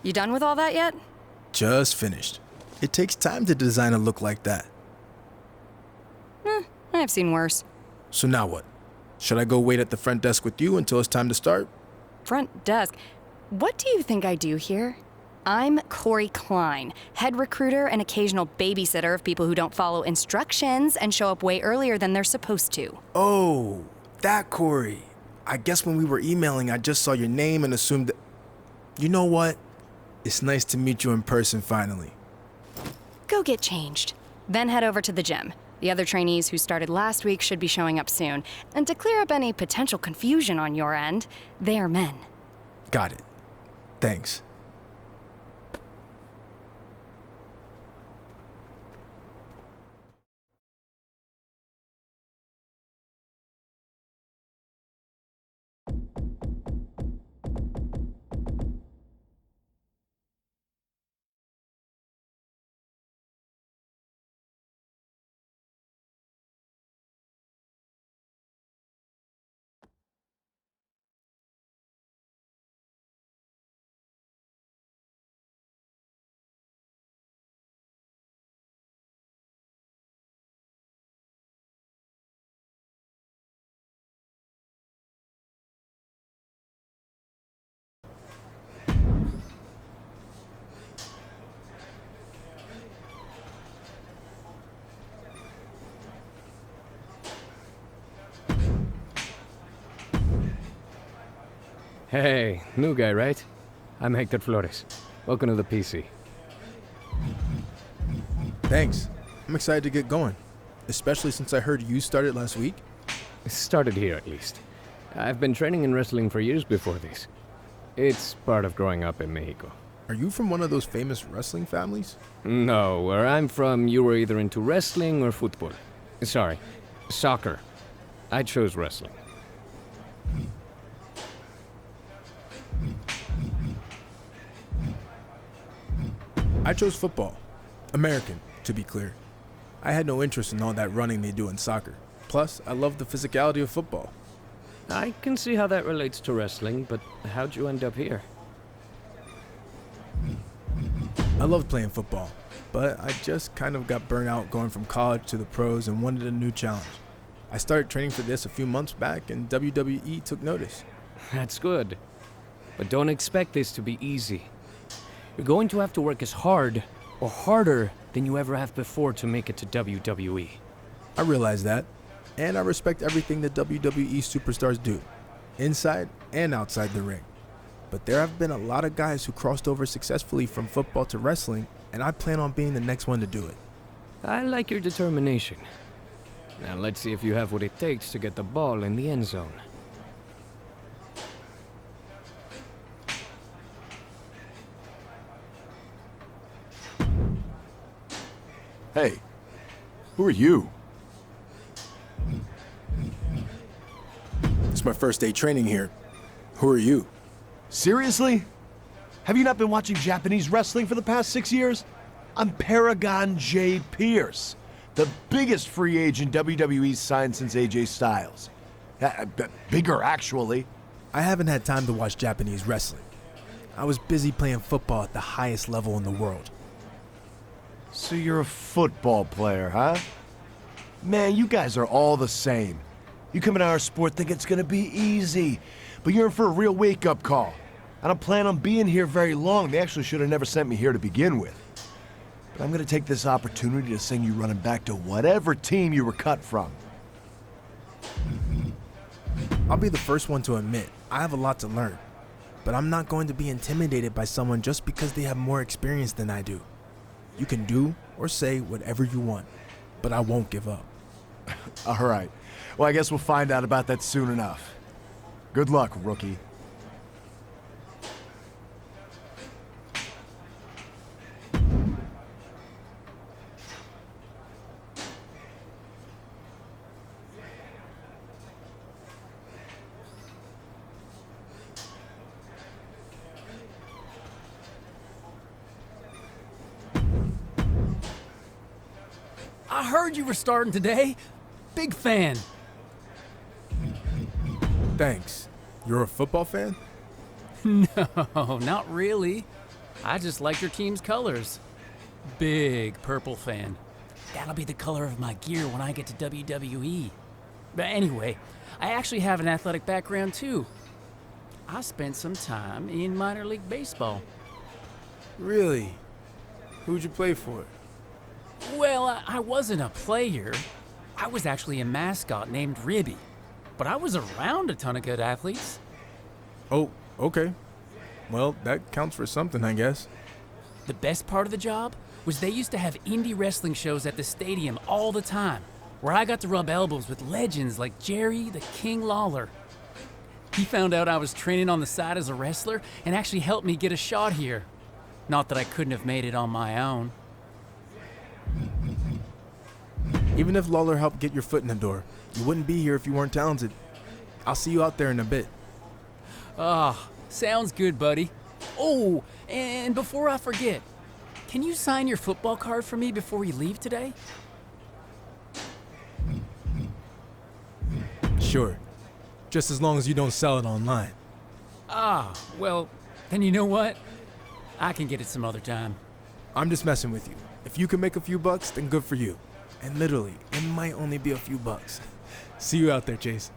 You done with all that yet? Just finished. It takes time to design a look like that. I've seen worse. So now what? Should I go wait at the front desk with you until it's time to start? Front desk. What do you think I do here? I'm Corey Klein, head recruiter and occasional babysitter of people who don't follow instructions and show up way earlier than they're supposed to. Oh, that Corey. I guess when we were emailing, I just saw your name and assumed that... You know what? It's nice to meet you in person finally. Go get changed. Then head over to the gym. The other trainees who started last week should be showing up soon. And to clear up any potential confusion on your end, they are men. Got it. Thanks. Hey, new guy, right? I'm Hector Flores. Welcome to the PC. Thanks. I'm excited to get going. Especially since I heard you started last week. Started here, at least. I've been training in wrestling for years before this. It's part of growing up in Mexico. Are you from one of those famous wrestling families? No, where I'm from, you were either into wrestling or football. Sorry, soccer. I chose wrestling. I chose football. American, to be clear. I had no interest in all that running they do in soccer. Plus, I love the physicality of football. I can see how that relates to wrestling, but how'd you end up here? I loved playing football, but I just kind of got burnt out going from college to the pros and wanted a new challenge. I started training for this a few months back, and WWE took notice. That's good. But don't expect this to be easy. You're going to have to work as hard, or harder, than you ever have before to make it to WWE. I realize that, and I respect everything the WWE superstars do, inside and outside the ring. But there have been a lot of guys who crossed over successfully from football to wrestling, and I plan on being the next one to do it. I like your determination. Now let's see if you have what it takes to get the ball in the end zone. Hey, who are you? It's my first day training here. Who are you? Seriously? Have you not been watching Japanese wrestling for the past 6 years? I'm Paragon J. Pierce, the biggest free agent WWE's signed since AJ Styles. Bigger, actually. I haven't had time to watch Japanese wrestling. I was busy playing football at the highest level in the world. So you're a football player, huh? Man, you guys are all the same. You come into our sport thinking it's gonna be easy, but you're in for a real wake-up call. I don't plan on being here very long. They actually should have never sent me here to begin with. But I'm gonna take this opportunity to send you running back to whatever team you were cut from. I'll be the first one to admit, I have a lot to learn. But I'm not going to be intimidated by someone just because they have more experience than I do. You can do or say whatever you want, but I won't give up. All right. Well, I guess we'll find out about that soon enough. Good luck, rookie. I heard you were starting today. Big fan. Thanks. You're a football fan? No, not really. I just like your team's colors. Big purple fan. That'll be the color of my gear when I get to WWE. But anyway, I actually have an athletic background too. I spent some time in minor league baseball. Really? Who'd you play for? Well, I wasn't a player. I was actually a mascot named Ribby. But I was around a ton of good athletes. Oh, okay. Well, that counts for something, I guess. The best part of the job was they used to have indie wrestling shows at the stadium all the time, where I got to rub elbows with legends like Jerry the King Lawler. He found out I was training on the side as a wrestler and actually helped me get a shot here. Not that I couldn't have made it on my own. Even if Lawler helped get your foot in the door, you wouldn't be here if you weren't talented. I'll see you out there in a bit. Ah, sounds good, buddy. Oh, and before I forget, can you sign your football card for me before you leave today? Sure. Just as long as you don't sell it online. Ah, well, then you know what? I can get it some other time. I'm just messing with you. If you can make a few bucks, then good for you. And literally, it might only be a few bucks. See you out there, Chase.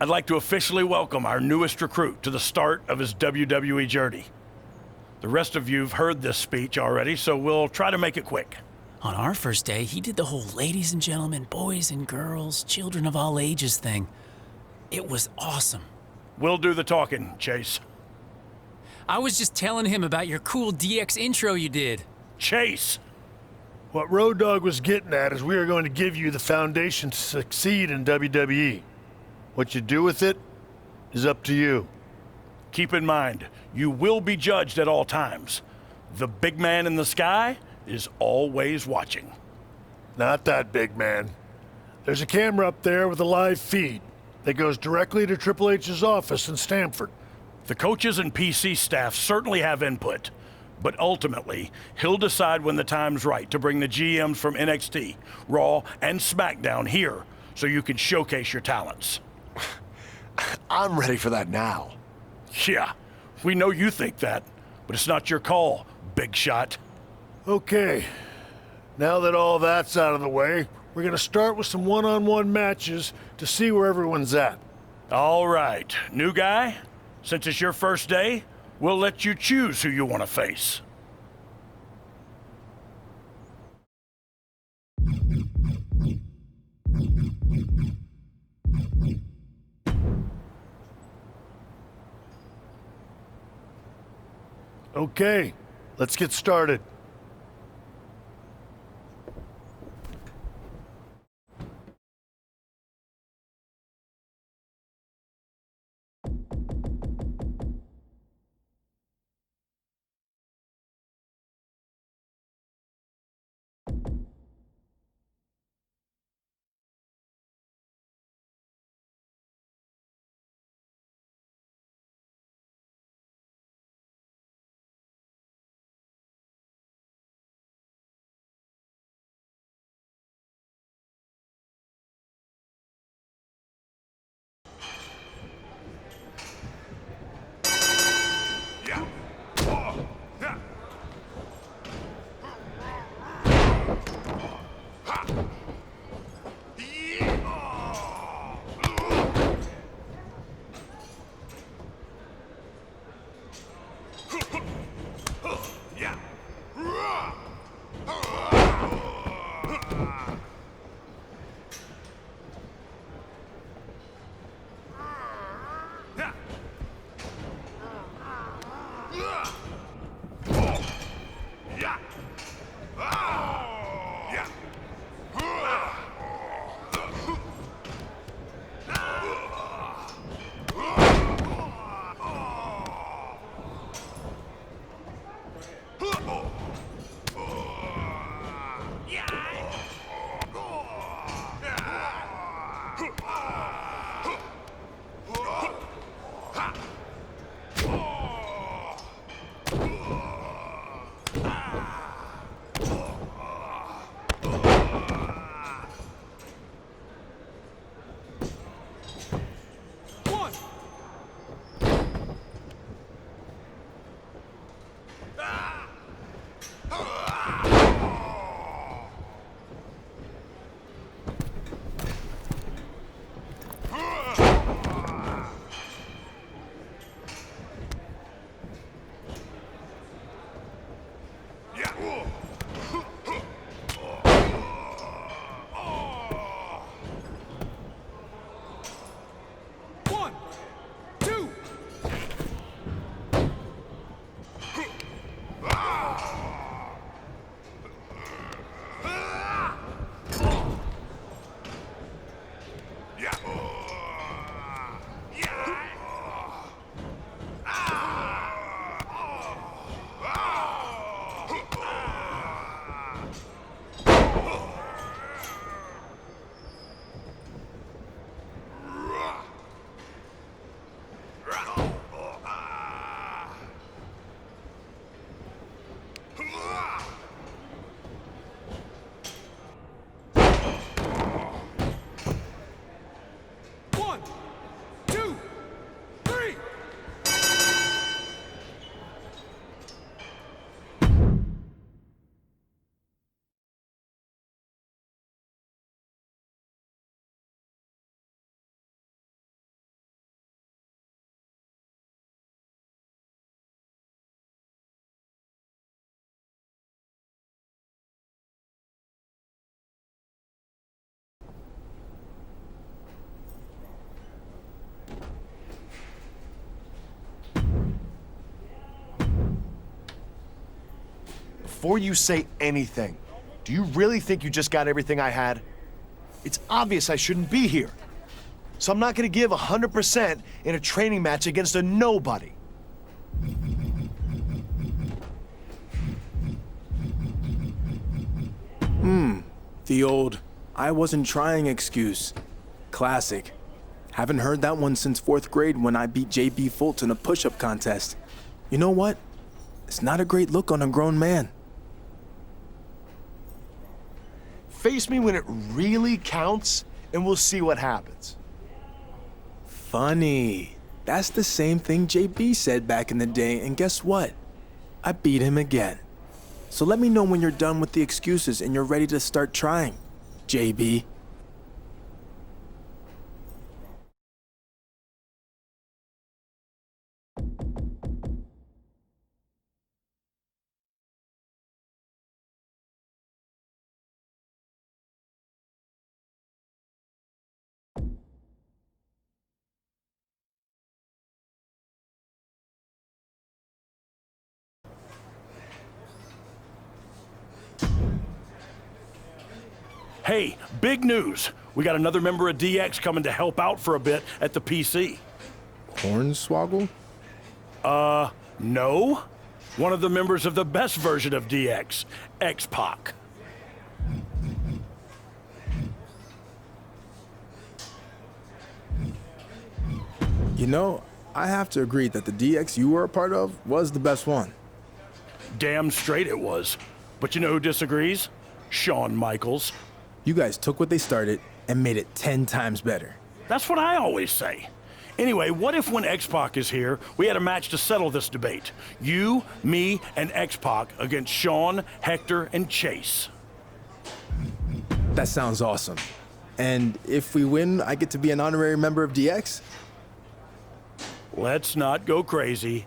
I'd like to officially welcome our newest recruit to the start of his WWE journey. The rest of you've heard this speech already, so we'll try to make it quick. On our first day, he did the whole ladies and gentlemen, boys and girls, children of all ages thing. It was awesome. We'll do the talking, Chase. I was just telling him about your cool DX intro you did. Chase! What Road Dogg was getting at is we are going to give you the foundation to succeed in WWE. What you do with it is up to you. Keep in mind, you will be judged at all times. The big man in the sky is always watching. Not that big man. There's a camera up there with a live feed that goes directly to Triple H's office in Stamford. The coaches and PC staff certainly have input, but ultimately, he'll decide when the time's right to bring the GMs from NXT, Raw, and SmackDown here so you can showcase your talents. I'm ready for that now. Yeah, we know you think that, but it's not your call, big shot. Okay, now that all that's out of the way, we're gonna start with some one-on-one matches to see where everyone's at. All right, new guy, since it's your first day, we'll let you choose who you want to face. Okay, let's get started. before you say anything, do you really think you just got everything I had? It's obvious I shouldn't be here. So I'm not gonna give 100% in a training match against a nobody. The old "I wasn't trying" excuse. Classic. Haven't heard that one since 4th grade when I beat JB Fultz in a push-up contest. You know what? It's not a great look on a grown man. Face me when it really counts, and we'll see what happens. Funny. That's the same thing JB said back in the day, and guess what? I beat him again. So let me know when you're done with the excuses and you're ready to start trying, JB. Hey, big news. We got another member of DX coming to help out for a bit at the PC. Hornswoggle? No. One of the members of the best version of DX, X-Pac. You know, I have to agree that the DX you were a part of was the best one. Damn straight it was. But you know who disagrees? Shawn Michaels. You guys took what they started and made it 10 times better. That's what I always say. Anyway, what if when X-Pac is here, we had a match to settle this debate? You, me, and X-Pac against Shawn, Hector, and Chase. That sounds awesome. And if we win, I get to be an honorary member of DX? Let's not go crazy.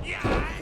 Yeah.